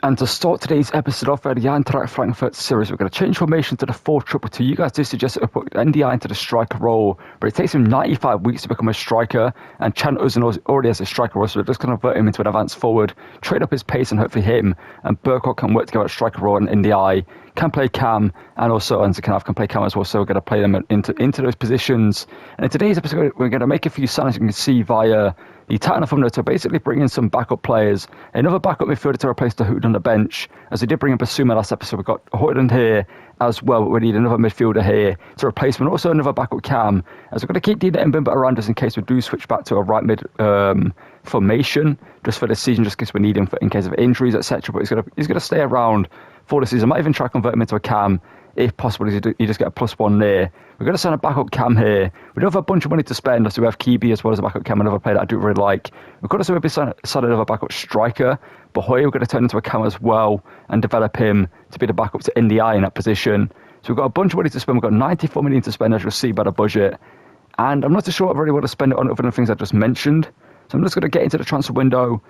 And to start today's episode off at the Eintracht Frankfurt series, we're going to change formation to the 4-2-2. You guys did suggest to put NDI into the striker role, but it takes him 95 weeks to become a striker, and Chan Uzun already has a striker role, so we're just going to convert him into an advanced forward, trade up his pace, and hopefully him and Burkhardt can work together at striker role and NDI can play Cam, and also Enquiries can play Cam as well, so we're going to play them into those positions. And in today's episode, we're going to make a few signings you can see via the tighten thumbnail to basically bring in some backup players, another backup midfielder to replace the Hood on the bench. As we did bring in Basuma last episode, we've got Hoyland here as well, but we need another midfielder here to replace him, and also another backup Cam, as we're going to keep Dina and Bimba around us in case we do switch back to a right mid formation, just for the season, just in case we need him in case of injuries, etc. But he's going to stay around for the season. I might even try to convert him into a Cam, if possible. You just get a +1 there. We're going to sign a backup Cam here. We don't have a bunch of money to spend, so we have Kibi as well as a backup Cam, another player that I do really like. We've got to maybe sign another backup striker. But Hoyer we're going to turn into a Cam as well and develop him to be the backup to NDI in that position. So we've got a bunch of money to spend. We've got 94 million to spend, as you'll see by the budget. And I'm not too sure I really want to spend it on other than things I just mentioned. So I'm just going to get into the transfer window,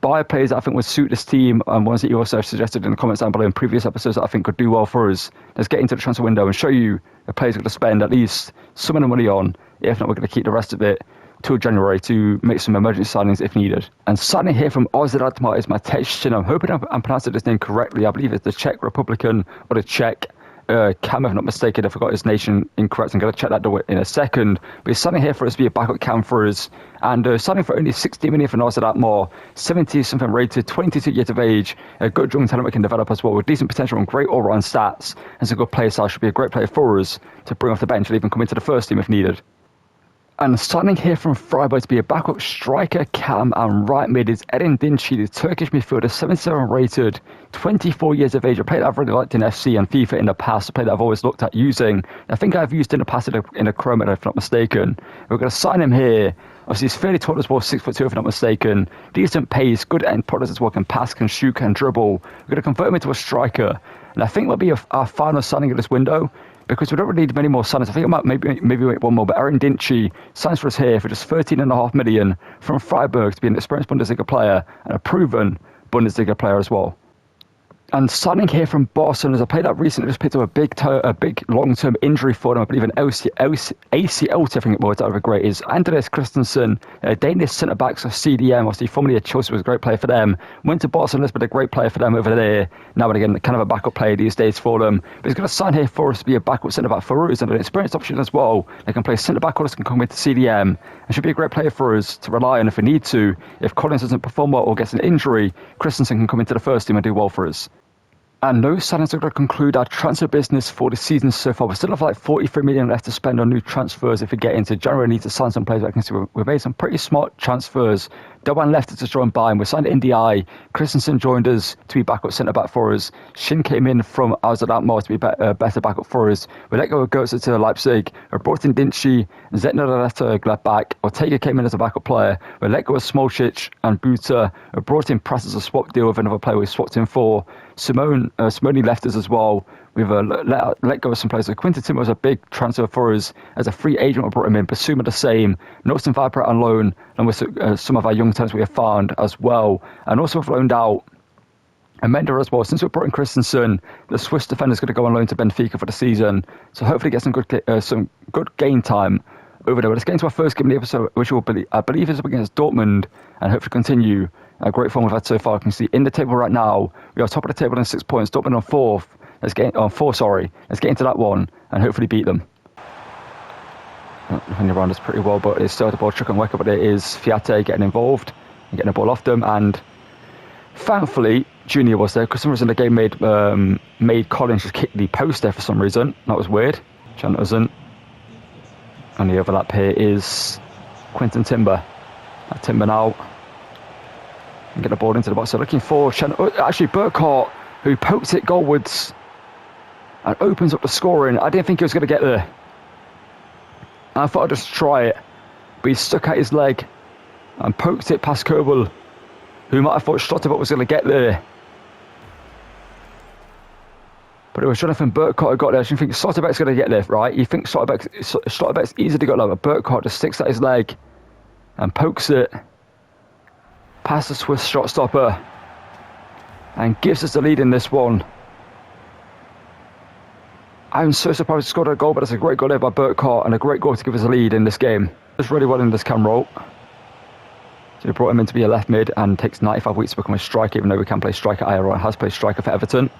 buy players that I think would suit this team, and ones that you also suggested in the comments down below in previous episodes that I think could do well for us. Let's get into the transfer window and show you the players we're going to spend at least some of the money on. If not, we're going to keep the rest of it till January to make some emergency signings if needed. And signing here from Ozradmar is Matej. I'm hoping I'm pronouncing his name correctly. I believe it's the Czech Republican or the Czech Cam, if I'm not mistaken. I forgot his nation incorrect. I'm going to check that in a second. But he's signing here for us to be a backup Cam for us. And signing for only 60 million for Ozradmar, 70-something rated, 22 years of age, a good young talent we can develop as well, with decent potential and great all-round stats. And some good player style, should be a great player for us to bring off the bench and even come into the first team if needed. And signing here from Freiburg to be a backup striker, Cam, and right mid is Eren Dinci, the Turkish midfielder, 77 rated, 24 years of age. A player that I've really liked in FC and FIFA in the past, a player that I've always looked at using. I think I've used in the past in a Career Mode, if I'm not mistaken. We're going to sign him here. Obviously, he's fairly tall as well, 6'2", if I'm not mistaken. Decent pace, good end products as well, can pass, can shoot, can dribble. We're going to convert him into a striker. And I think that'll be our final signing of this window, because we don't really need many more signings. I think I might maybe wait one more, but Eren Dinci signs for us here for just 13.5 million from Freiburg to be an experienced Bundesliga player and a proven Bundesliga player as well. And signing here from Barcelona is a player that recently just picked up a big long-term injury for them. I believe an ACL, I think it was, that would be great, is Andreas Christensen, a Danish centre-back, so CDM, obviously formerly at Chelsea, was a great player for them. Went to Barcelona, but a great player for them over there. Now and again, kind of a backup player these days for them. But he's going to sign here for us to be a backup centre-back for us and an experienced option as well. They can play centre-back, or can come into CDM. And should be a great player for us to rely on if we need to. If Collins doesn't perform well or gets an injury, Christensen can come into the first team and do well for us. And those signings are going to conclude our transfer business for the season so far. We still have like 43 million left to spend on new transfers. If we get into January, we need to sign some players. I can see we've made some pretty smart transfers. Dewan left us to join Bayern. We signed NDI. Christensen joined us to be backup centre-back for us. Shin came in from Ozradmar to be a better backup for us. We let go of Goetze to Leipzig. We brought in Dinci, Zetner to Gladbach. Ortega came in as a backup player. We let go of Smolcic and Buta. We brought in Press as a swap deal with another player we swapped in for. Simone left us as well. We've let go of some players. So Quinton Timber was a big transfer for us as a free agent. We brought him in. Basuma the same. Nelson Viper on loan, and with some of our young talents we have found as well. And also we've loaned out Amenda as well. Since we brought in Christensen, the Swiss defender is going to go on loan to Benfica for the season. So hopefully get some good game time over there. Let's get into our first game of the episode, which I believe is up against Dortmund, and hopefully continue a great form we've had so far. You can see in the table right now, we are top of the table in 6 points. Dortmund on fourth. Let's get into that one and hopefully beat them. Defending around us pretty well, but it's still the ball trick and Wecker, but it is Fiate getting involved and getting the ball off them. And thankfully, Junior was there, because some reason the game made Collins just kick the post there for some reason. That was weird. Chan doesn't. And the overlap here is Quinton Timber. Timber now. And get the ball into the box. So looking for actually Burkhardt, who pokes it goalwards and opens up the scoring. I didn't think he was going to get there. I thought I'd just try it, but he stuck out his leg and poked it past Kerbal, who might have thought Schlotterbeck was going to get there. But it was Jonathan Burkhardt who got there. So you think Schlotterbeck's going to get there, right? You think Schlotterbeck's easily got there, but Burkhardt just sticks out his leg and pokes it past the Swiss shot stopper. and gives us the lead in this one. I'm so surprised he scored a goal, but it's a great goal there by Burkhart and a great goal to give us a lead in this game. Does really well in this cam role. So we brought him in to be a left mid and takes 95 weeks to become a striker, even though we can play striker. Ira has played striker for Everton.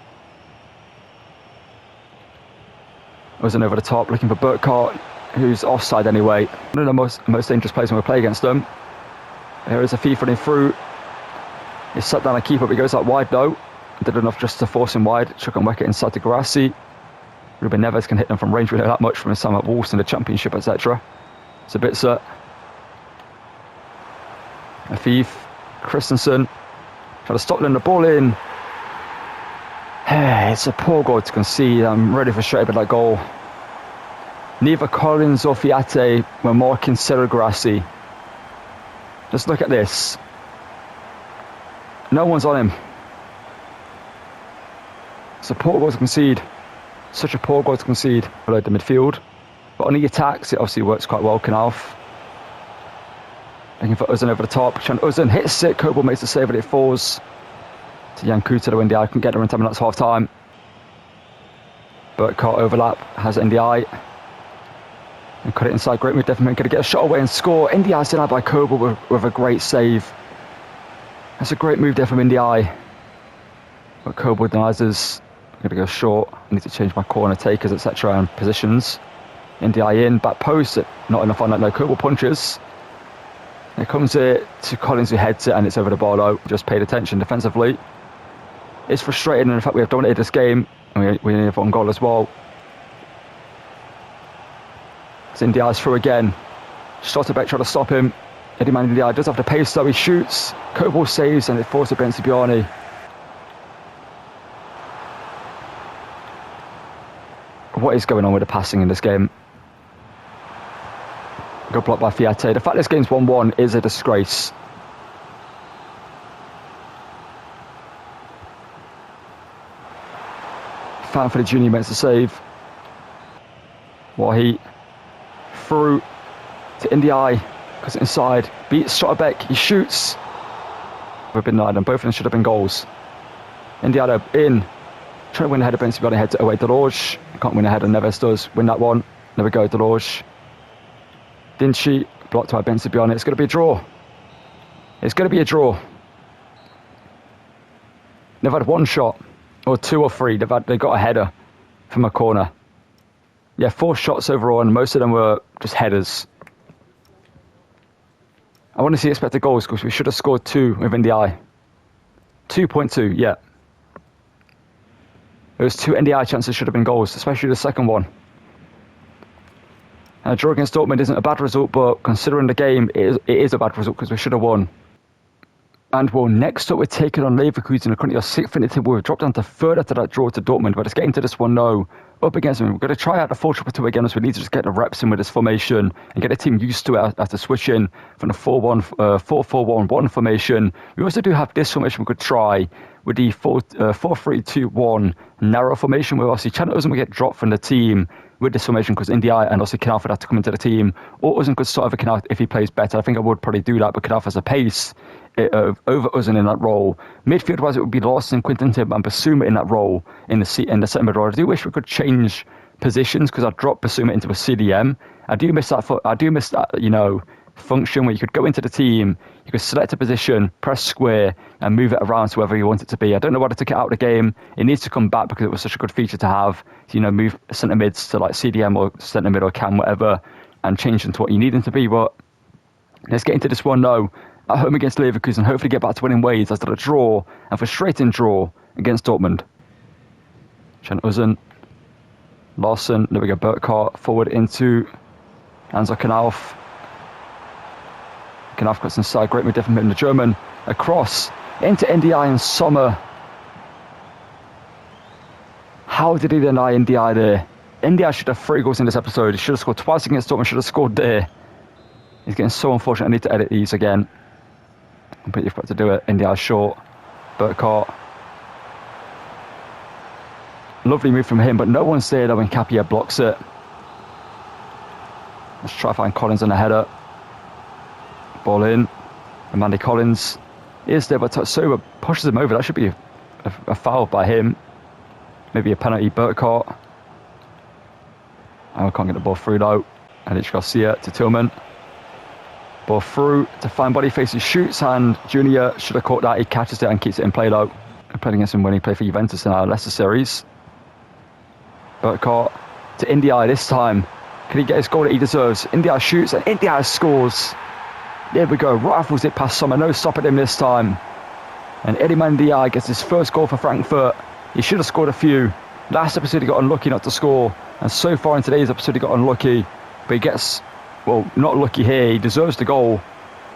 Ozan over the top, looking for Burkhart, who's offside anyway. One of the most dangerous players when we play against them. Here is a feed running through. He's set down a keeper, but he goes out wide though. Did enough just to force him wide. Chuck and Wecker inside to Garassi. Ruben Neves can hit them from range. We know that much from his time at Wolves in the Championship, etc. It's a bit set. Afif, Christensen, trying to stop them the ball in. It's a poor goal to concede. I'm really frustrated with that goal. Neither Collins or Fiate were marking Sergio Garassi. Just look at this. No one's on him. It's a poor goal to concede. Such a poor goal to concede below the midfield. But on the attacks, it obviously works quite well. Knauf looking for Ozan over the top. Ozan hits it. Coble makes the save, but it falls to Yankuta to Ndiaye. Can get there in time, and that's half time. Burkhart overlap has Ndiaye. And cut it inside. Great move, definitely going to get a shot away and score. Ndiaye's denied by Coble with a great save. That's a great move there from Ndiaye. But Coble denies us. I'm going to go short. I need to change my corner takers, etc. and positions. Ndiaye in, back post. Not enough on that. No, Coble punches. It comes it to Collins, who heads it, and it's over the bar though. Just paid attention defensively. It's frustrating, and in fact we have dominated this game, and we need one goal as well. Ndiaye's through again. Stotterbeck trying to stop him. Ediman Ndiaye does have the pace though. He shoots. Coble saves, and it forces Benzibiani. What is going on with the passing in this game? Good block by Fiate. The fact this game's 1-1 is a disgrace. Fan for the junior makes the save. Wahi through to Ndiaye. Goes inside. Beats Stotterbeck. He shoots. We've been denied, and both of them should have been goals. Ndiaye in. Trying to win a header, Benzibiani heads it away. Delorge can't win a header, Neves does win that one. There we go, Delorge. Dinci blocked by Benzibiani. It's going to be a draw. It's going to be a draw. They've had one shot, or two or three. They got a header from a corner. Yeah, 4 shots overall, and most of them were just headers. I want to see expected goals because we should have scored 2 with Ndiaye. 2.2, yeah. Those 2 Ndiaye chances should have been goals, especially the second one. And a draw against Dortmund isn't a bad result, but considering the game, it is a bad result because we should have won. And well, next up we're taking on Leverkusen, currently our 6th in the table. We've dropped down to 3rd after that draw to Dortmund, but let's get into this one now. Up against them, we're going to try out the 4-2-2 again, so we need to just get the reps in with this formation and get the team used to it after switching from the 4-4-1-1 formation. We also do have this formation we could try with the 4-3-2-1 narrow formation, where obviously Chan Ozan will get dropped from the team with this formation because Ndiaye and also Knauf would have to come into the team. Or Ozan could start over Knauf if he plays better. I think I would probably do that, but Knauf has a pace over Ozan in that role. Midfield wise, it would be Larson, Quinton Tim, and Basuma in that role in the second mid role. I do wish we could change positions because I dropped Basuma into a CDM. I do miss that, function where you could go into the team, you could select a position, press square, and move it around to wherever you want it to be. I don't know why they took it out of the game. It needs to come back because it was such a good feature to have. Move centre mids to like CDM or centre mid or cam, whatever, and change them to what you need them to be. But let's get into this one now. At home against Leverkusen, hopefully get back to winning ways after a draw, and frustrating draw against Dortmund. Chan Ozan, Larson, there we go, Burkhart, forward into Anzo Knauf. Knauf cuts inside, great move different in the German, across, into Ndiaye and Sommer. How did he deny Ndiaye there? Ndiaye should have 3 goals in this episode. He should have scored twice against Dortmund, should have scored there. He's getting so unfortunate, I need to edit these again. Completely forgot to do it. Ndiaye short, Burkhart. Lovely move from him, but no one's there though when Capia blocks it. Let's try to find Collins on the header. Ball in. Amanda Collins is there, but Sober pushes him over. That should be a foul by him. Maybe a penalty, Burkhardt. I can't get the ball through though. And it's Garcia to Tillman. Ball through to find Boniface. He shoots, and Junior should have caught that. He catches it and keeps it in play though. I played against him when he played for Juventus in our Leicester series. Burkhardt to Ndiaye this time. Can he get his goal that he deserves? Ndiaye shoots and Ndiaye scores. There we go. Rifles it past Sommer. No stopping him this time. And Iliman Ndiaye gets his first goal for Frankfurt. He should have scored a few. Last episode he got unlucky not to score. And so far in today's episode he got unlucky. But he gets, well, not lucky here. He deserves the goal.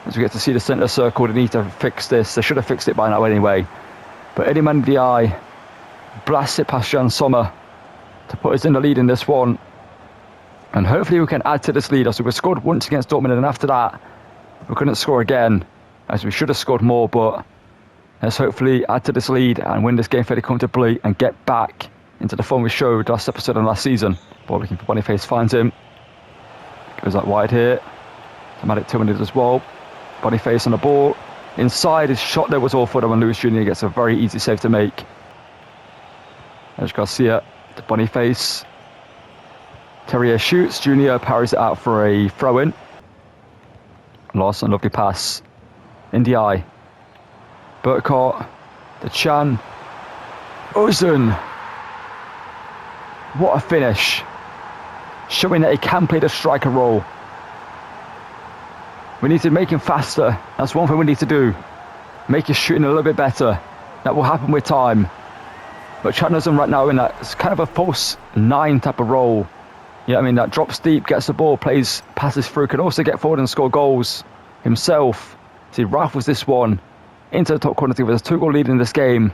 As we get to see the centre circle, they need to fix this. They should have fixed it by now anyway. But Iliman Ndiaye blasts it past Jan Sommer to put us in the lead in this one. And hopefully we can add to this lead. So we scored once against Dortmund, and after that we couldn't score again, as we should have scored more. But let's hopefully add to this lead and win this game fairly comfortably and get back into the form we showed last episode and last season. Ball looking for Boniface, finds him. Goes out wide here. Matic Tillman did as well. Boniface on the ball. Inside, his shot there was awful, and Lewis Jr. gets a very easy save to make. There's Garcia to Boniface. Terrier shoots. Junior parries it out for a throw-in. Larson, lovely pass. Ndiaye. Burkhardt. To Chan. Ozun. What a finish. Showing that he can play the striker role. We need to make him faster. That's one thing we need to do. Make his shooting a little bit better. That will happen with time. But Chan Ozun right now in that, it's kind of a false 9 type of role. Yeah, I mean, that drops deep, gets the ball, plays, passes through, can also get forward and score goals himself. So he rifles this one into the top corner to give us a 2-goal lead in this game.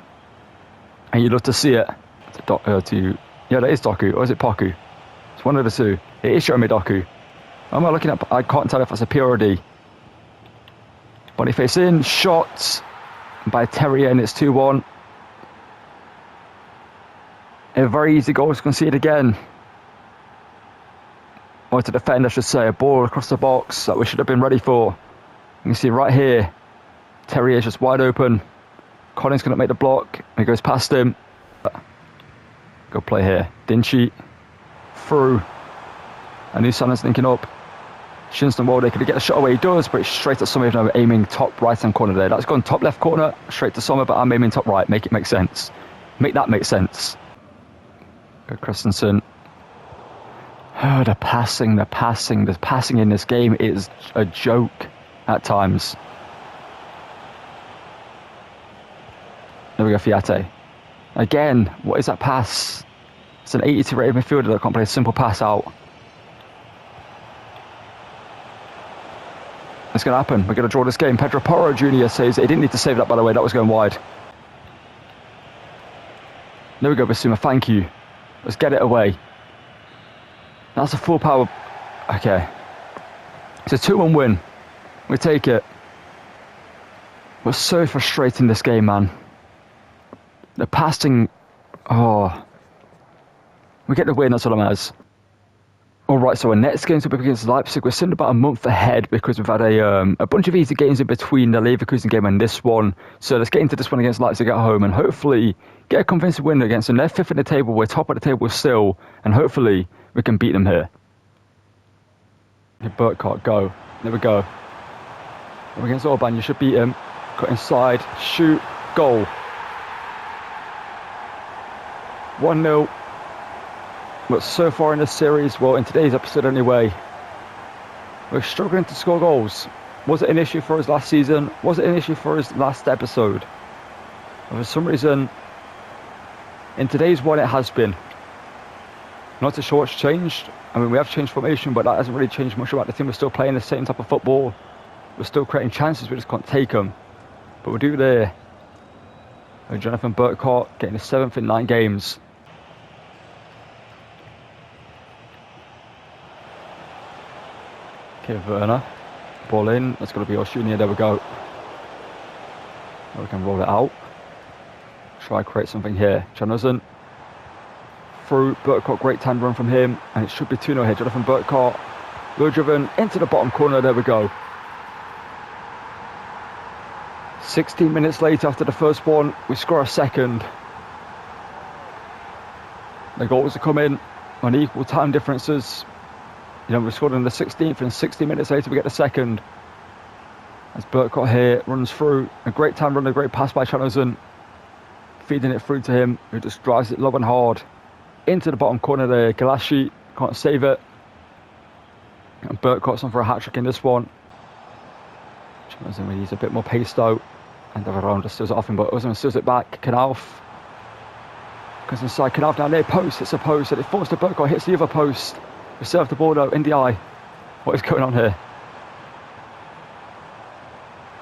And you'd love to see it. Yeah, that is Doku, or is it Poku? It's one of the two. It is showing me Doku. Am I looking at? I can't tell if that's a P or a D. Boniface in, shot by Terrier, and it's 2-1. A very easy goal to concede again. Or to defend, I should say. A ball across the box that we should have been ready for. You can see right here, Terrier is just wide open. Collins couldn't make the block. He goes past him. Good play here. Dinchi through. And Nusan's linking up. Shinston Walde, could he get a shot away? He does, but it's straight at Sommer, now aiming top right hand corner there. That's gone top left corner, straight to Sommer, but I'm aiming top right. Make it make sense. Make that make sense. Christensen. Oh, the passing in this game is a joke at times. There we go, Fiate. Again, what is that pass? It's an 82 rated midfielder that can't play a simple pass out. It's going to happen. We're going to draw this game. Pedro Porro Jr. says he didn't need to save that, by the way. That was going wide. There we go, Basuma. Thank you. Let's get it away. That's a full power. Okay. It's a 2-1 win. We take it. We're so frustrating this game, man. The passing. Oh. We get the win, that's all that matters. Alright, so our next games will be against Leipzig. We're sitting about a month ahead because we've had a bunch of easy games in between the Leverkusen game and this one. So let's get into this one against Leipzig at home and hopefully get a convincing win against them. They're 5th in the table, we're top of the table still, and hopefully we can beat them here. Burkhardt, go. There we go. We're against Orban, you should beat him. Cut inside, shoot, goal. 1-0. But so far in this series, well, in today's episode anyway, we're struggling to score goals. Was it an issue for us last season? Was it an issue for us last episode? And for some reason, in today's one, it has been. Not too sure what's changed. I mean, we have changed formation, but that hasn't really changed much about the team. We're still playing the same type of football. We're still creating chances, we just can't take them. But we do there. And Jonathan Burkhardt getting his 7th in 9 games. Okay, Werner. Ball in. That's got to be Oshuniya. There we go. Now we can roll it out. Try to create something here. Chan Ozun. Through. Burkhardt. Great time run from him. And it should be 2-0 here. Jonathan Burkhardt. Well driven into the bottom corner. There we go. 16 minutes later after the first one, we score a second. The goals are coming on equal time differences. You know, we scored in the 16th, and 60 minutes later we get the second. As Burkott here runs through, a great time run, a great pass by Chanelson, feeding it through to him, who just drives it low and hard into the bottom corner there. Galassi can't save it, and Burkott's on for a hat-trick in this one. Chanelson needs a bit more pace though, and Davarone just steals it off him, but Usman steals it back. Knauf goes inside, Knauf down there, post, hits a post, and it falls to Burkott, hits the other post. We serve the ball though, in the eye. What is going on here?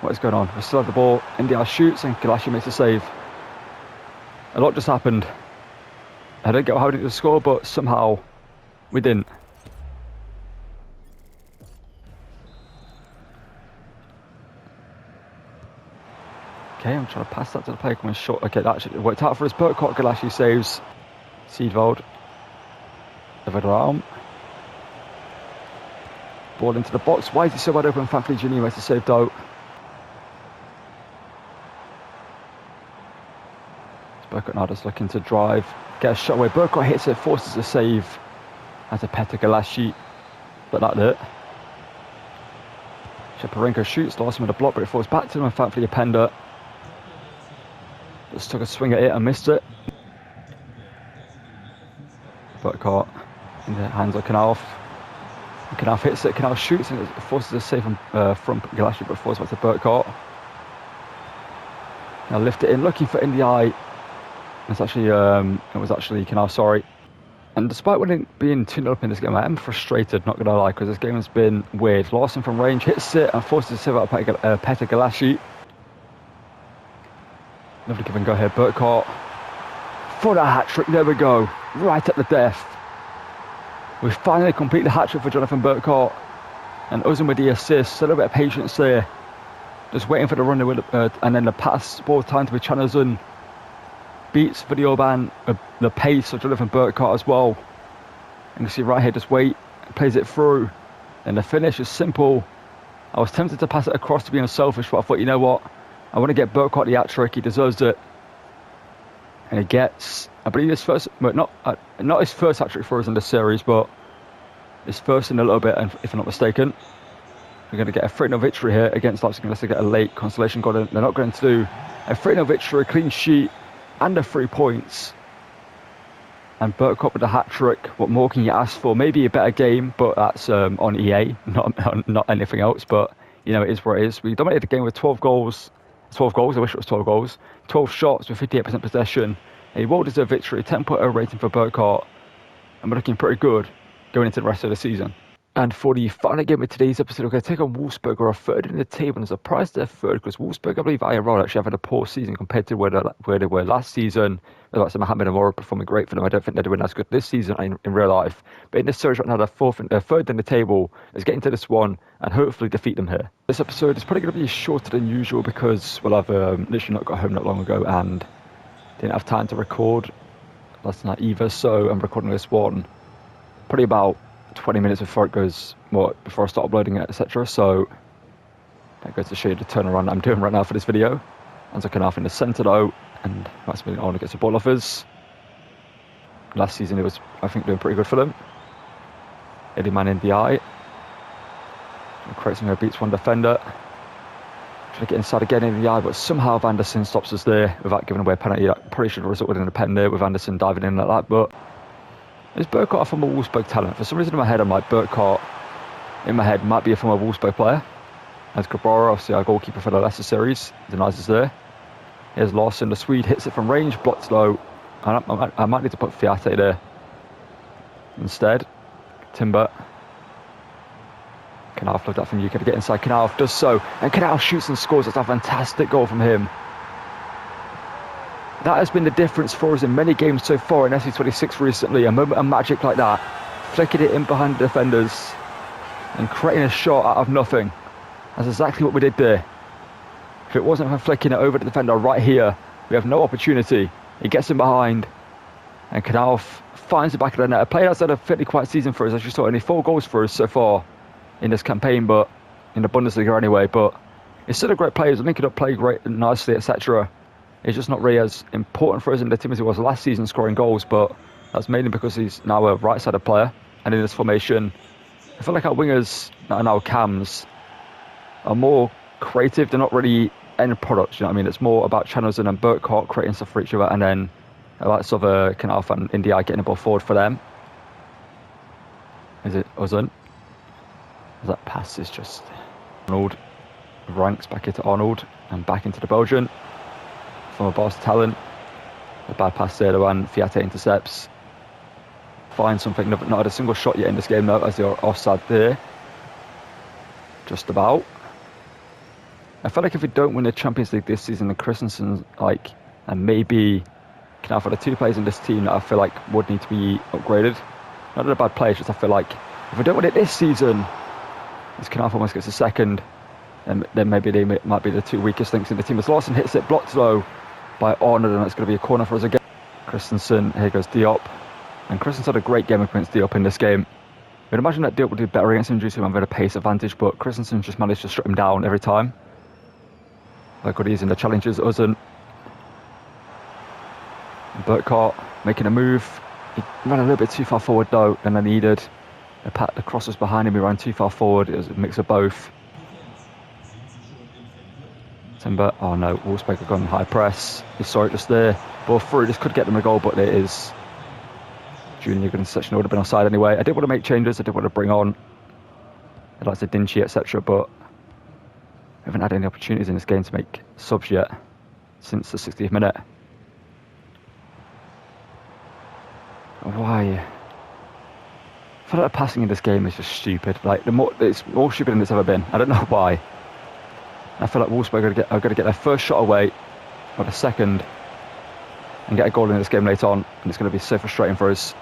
What is going on? We still have the ball, in the eye shoots, and Galassi makes a save. A lot just happened. I don't get how we didn't score, but somehow we didn't. Okay, I'm trying to pass that to the player coming short. Okay, that actually worked out for us. Burkott, Galassi saves. Seedvold. Everdarm. Ball into the box. Why is he so wide open? Thankfully, Junior makes a save though. Burkott now just looking to drive. Get a shot away. Burkott hits it, forces a save. That's a Petr Galassi. But that's it. Shaparenko shoots, lost him with a block, but it falls back to him, and thankfully Openda just took a swing at it and missed it. Burkott in the hands of Knauf. Knauf hits it, Knauf shoots, and it forces a save from Galassi, but falls back to Burkott. Now lift it in, looking for in the eye. It's actually, it was actually Knauf, sorry. And despite being 2-0 up in this game, I am frustrated, not going to lie, because this game has been weird. Larson from range hits it and forces a save out of Petr Galassi. Lovely give and go here. Burkott for the hat-trick. There we go. Right at the death. We finally complete the hat-trick for Jonathan Burkott. And Uzun with the assist. A little bit of patience there. Just waiting for the run and then the pass. Ball time to be Chanelson. Beats Videoban, the pace of Jonathan Burkott as well. And you can see right here, just wait, plays it through. And the finish is simple. I was tempted to pass it across to be unselfish, but I thought, you know what? I want to get Burkott the hat-trick, he deserves it. And he gets, I believe his first, well, not his first hat-trick for us in the series, but his first in a little bit, if I'm not mistaken. We're going to get a 3-0 victory here against Leipzig unless they get a late consolation goal. They're not going to do a 3-0 victory, a clean sheet, and the 3 points. And Burkott with the hat-trick. What more can you ask for? Maybe a better game, but that's on EA, not anything else. But, you know, it is what it is. We dominated the game with 12 goals. I wish it was 12 goals. 12 shots with 58% possession. A well-deserved victory. 10.0 rating for Burkott. And we're looking pretty good going into the rest of the season. And for the final game of today's episode, we're going to take on Wolfsburg, who are third in the table. And as a surprise, they're third because Wolfsburg, I believe, IRL actually having a poor season compared to where they were last season. Like Mohamed Amora performing great for them. I don't think they're doing as good this season in real life. But in this series right now, they're third in the table. Let's get into this one and hopefully defeat them here. This episode is probably going to be shorter than usual because, well, I've literally not got home not long ago and didn't have time to record last night either. So I'm recording this one probably about 20 minutes before it goes, before I start uploading it, etc. So that goes to show you the turnaround I'm doing right now for this video. And looking off in the centre though, and Maximilian Arnold gets the ball off us. Last season it was, I think, doing pretty good for them. Eddie Man in the eye. Kreitzinger beats one defender. Trying to get inside again in the eye, but somehow Vanderson stops us there without giving away a penalty. That probably should have resulted in a pen there with Vanderson diving in like that, but is Burkott a former Wolfsburg talent? For some reason in my head, I'm like, Burkott, in my head, might be a former Wolfsburg player. As Cabrera, obviously our goalkeeper for the Leicester series, denies us there. Here's Larson, the Swede, hits it from range, blocked low. I might need to put Fiate there instead. Timber. Knauf looked at from you, going to get inside. Knauf does so, and Knauf shoots and scores. That's a fantastic goal from him. That has been the difference for us in many games so far in SC26 recently. A moment of magic like that. Flicking it in behind the defenders and creating a shot out of nothing. That's exactly what we did there. If it wasn't for flicking it over the defender right here, we have no opportunity. He gets in behind and Knauf finds the back of the net. A player that's had a fairly quiet season for us, as you saw, only 4 goals for us so far in this campaign, but in the Bundesliga anyway. But He's still a great player. He's linking up play great and nicely, etc. He's just not really as important for us in the team as he was last season scoring goals, but that's mainly because he's now a right-sided player. And in this formation, I feel like our wingers and our cams are more creative. They're not really end products, you know what I mean? It's more about Chanelson and Burkhart creating stuff for each other, and then about sort of Knauf and India getting the ball forward for them. Is it Ozun? That pass is just Arnold. Ranks back into Arnold and back into the Belgian. From a boss talent. A bad pass there, and Fiate intercepts. Finds something, not had a single shot yet in this game though, as they're offside there. Just about. I feel like if we don't win the Champions League this season, then Christensen, and maybe Knauf are the two players in this team that I feel like would need to be upgraded. Not a bad player, just I feel like if we don't win it this season, as Knauf almost gets a second, and then maybe they might be the two weakest links in the team. As Larson hits it, blocked though by Arnold, and it's going to be a corner for us again. Christensen, here goes Diop. And Christensen had a great game against Diop in this game. I'd imagine that Diop would do better against him due to him having a pace advantage, but Christensen just managed to shut him down every time. Like what he's in the challenges, Ozun. Burkhart making a move. He ran a little bit too far forward though, and then needed the cross was behind him, he ran too far forward. It was a mix of both. Timber, oh no, Wolfsburg have gone high press. He saw it just there. Ball through, this could get them a goal, but it is Junior good interception. It would have been offside anyway. I did want to make changes, I did want to bring on like the Dinchi, etc., but we haven't had any opportunities in this game to make subs yet since the 60th minute. Why? I feel like the passing in this game is just stupid. It's more stupid than it's ever been. I don't know why. I feel like Wolfsburg are going to get their first shot away, or the second, and get a goal in this game later on, and it's going to be so frustrating for us.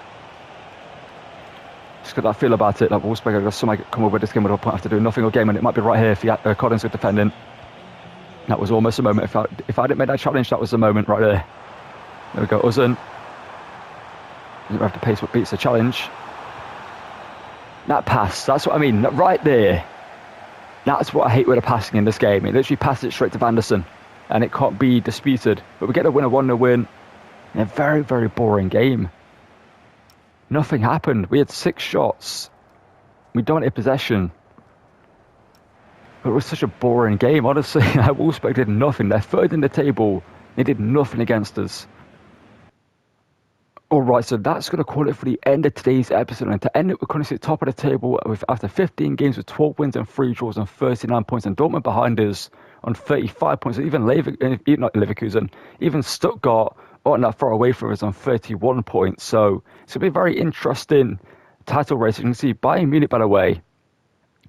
Just got that feel about it, like Wolfsburg are going to somehow come over this game with a point after doing nothing all game, and it might be right here if Collins was defending. That was almost a moment. If I didn't make that challenge, that was the moment right there. There we go, Ozun. You have to pace what beats the challenge. That pass, that's what I mean, right there. That's what I hate with the passing in this game. It literally passed it straight to Vanderson, and it can't be disputed. But we get a winner, 1-0 win in a very, very boring game. Nothing happened. We had 6 shots. We dominated possession. But it was such a boring game, honestly. Wolfsburg did nothing. They're third in the table. They did nothing against us. Alright, so that's going to call it for the end of today's episode. And to end it, we're currently at the top of the table after 15 games with 12 wins and 3 draws and 39 points. And Dortmund behind us on 35 points. Even not Leverkusen, even Stuttgart aren't that far away from us on 31 points. So it's going to be a very interesting title race. You can see Bayern Munich, by the way,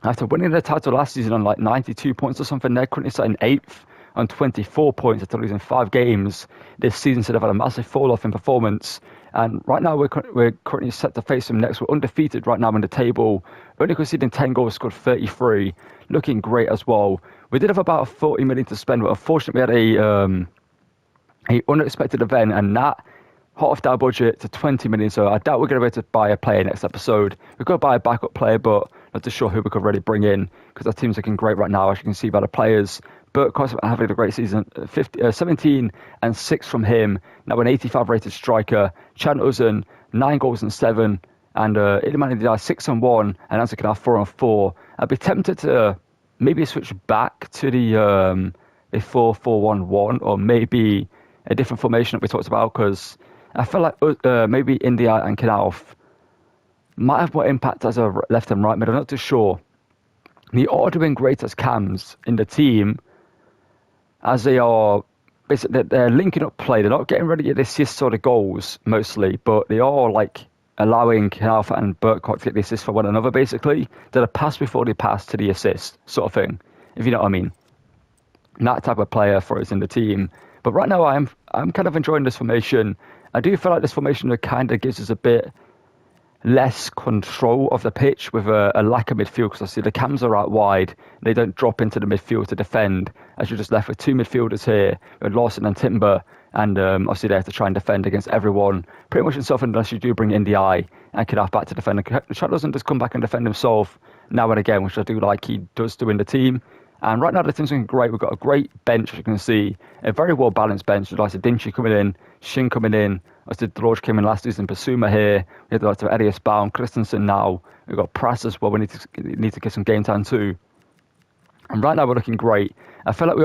after winning the title last season on 92 points or something, they're currently sitting 8th on 24 points after losing 5 games this season. So they've had a massive fall off in performance. And right now we're currently set to face them next. We're undefeated right now in the table. Only conceding 10 goals, scored 33. Looking great as well. We did have about 40 million to spend, but unfortunately we had a unexpected event, and that halved our budget to 20 million. So I doubt we're going to be able to buy a player next episode. We've got to buy a backup player, but not too sure who we could really bring in, because our team's looking great right now, as you can see by the players. Burkhart having a great season, 17 and 6 from him. Now an 85 rated striker. Chan Ozun, 9 goals and 7. And Iliman Ndiaye 6 and 1. And Ansa Knauf 4 and 4. I'd be tempted to maybe switch back to the 4-4-1-1, or maybe a different formation that we talked about, because I feel like maybe Ndiaye and Knauf might have more impact as a left and right mid. I'm not too sure. They are doing great as cams in the team, as they are basically they're linking up play. They're not getting ready to get the assists or the goals mostly, but they are allowing Knauf and Burkhart to get the assists for one another. Basically, they're a pass before they pass to the assist sort of thing, if you know what I mean. That type of player for us in the team. But right now, I'm kind of enjoying this formation. I do feel like this formation kind of gives us a bit less control of the pitch with a lack of midfield, because I see the cams are out wide. They don't drop into the midfield to defend, as you're just left with 2 midfielders here, with Larson and Timber, and obviously they have to try and defend against everyone, pretty much himself, unless you do bring Ndiaye and Knauf back to defend. The shot doesn't just come back and defend himself now and again, which I do like he does do in the team, And right now the team's looking great. We've got a great bench, as you can see, a very well balanced bench. With like Dinchi coming in, Shin coming in. As did Deloge came in last season, Basuma here. We have the likes of Elias Baum, Christensen now. We've got Prass as well. We need to get some game time too. And right now we're looking great. I feel like we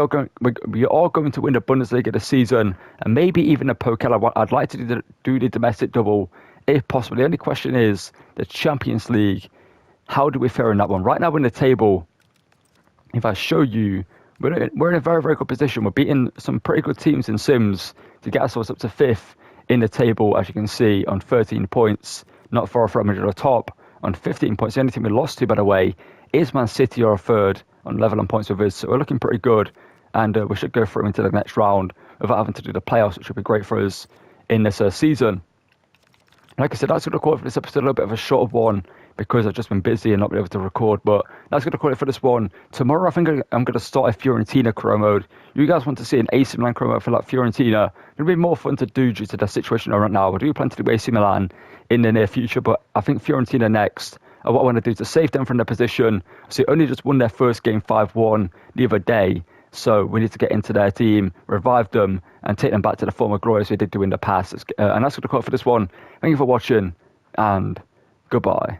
are going to win the Bundesliga this season, and maybe even a Pokal. I'd like to do the domestic double if possible. The only question is the Champions League. How do we fare in that one? Right now we're in the table. If I show you, we're in a very, very good position. We're beating some pretty good teams in Sims to get ourselves up to 5th in the table, as you can see, on 13 points. Not far from the top on 15 points. The only team we lost to, by the way, is Man City, or a third on level on points with us. So we're looking pretty good, and we should go through into the next round without having to do the playoffs, which would be great for us in this season. Like I said, that's going to call it for this episode, a little bit of a shorter one, because I've just been busy and not been able to record. But that's going to call it for this one. Tomorrow, I think I'm going to start a Fiorentina career mode. You guys want to see an AC Milan career mode for like Fiorentina? It'll be more fun to do due to the situation right now. I do plan to do AC Milan in the near future, but I think Fiorentina next. And what I want to do to save them from their position. So only just won their first game 5-1 the other day. So we need to get into their team, revive them, and take them back to the former glory as we did do in the past. And that's going to call it for this one. Thank you for watching, and goodbye.